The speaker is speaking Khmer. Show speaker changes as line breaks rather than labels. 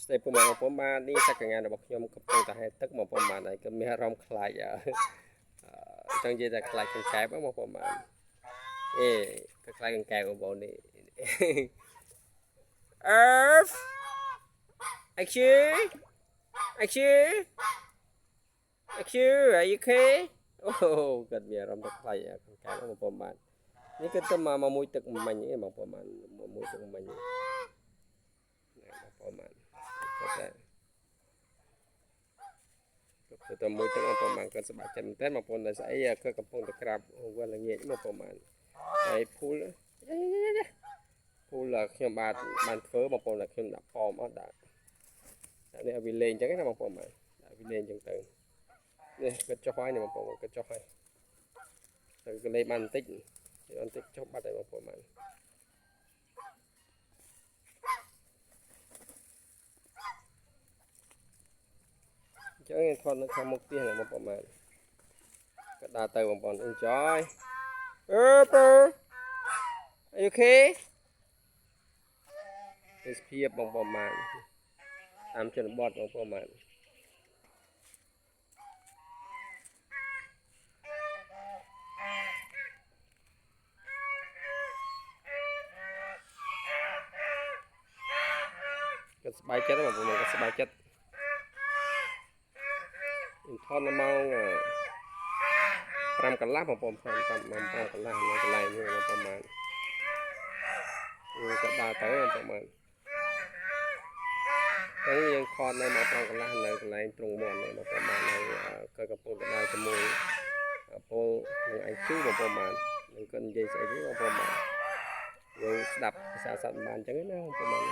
Stay ពុំមកពុំបាននេះសក្តានុពលរបស់ខ្ញុំកំពុងតែហេតុទឹកមកពុំបានហើយក៏មានអារម្មណ៍ខ្លាចចង់និយាយថាខ្លាចកង្កែបមកពុំបានក៏ខ្លាចកង្កែបបងប្អូននេះ Earth actually are you okay អូគាត់មានអារម្មណ៍ថាខ្លាចកង្កែបមកពុំបាននេះគឺទៅមកមួយទឹកមិញឯងបងប្អូនបានមួយទឹកមិញបងប្អូនបានគាត់ទៅមួយទឹកបងប្អូនបានគាត់សប្បាយចិត្តមែនតើបងប្អូនតែស្អីគាត់កំពុងតែក្រាបវល់ល្ងាចមកបងប្អូនបានហើយភូលខ្ញុំបានធ្វើបងប្អូនតែខ្ញុំដាក់ប៉មអត់ដាក់នេះឲ្យវាលេងអញ្ចឹងណាបងប្អូនបានដាក់វាលេងអញ្ចឹងទៅនេះគាត់ចុះហើយបងប្អូនគាត់ចុះហើយទៅក៏លេងបានបន្តិចចុះបាត់ហើយបងប្អូនបានអញ្ចឹងថតនៅខាងមុខទៀតបងប្អូនបានក៏ដើរទៅបងប្អូន enjoy Are you okay ទេសភាពបងប្អូនបានតាមជនបទបងប្អូនបានគាត់សប្បាយចិត្តបងប្អូនគាត់សប្បាយចិត្តថតនៅម៉ោង5 កន្លះបងប្អូន5 កន្លះនៅកន្លែងនេះបងប្អូនបានគាត់ដើរទៅបងប្អូនបានតែយើងខតនៅម៉ោង5 កន្លះនៅកន្លែងទ្រង់មន់បងប្អូនបានហើយគាត់កំពុងតែដើរជាមួយពលនឹងឯងជូបងប្អូនបាននឹងគាត់និយាយស្អីទេបងប្អូនបានយើងស្ដាប់ភាសាសត្វបានអញ្ចឹងណាបងប្អូនបាន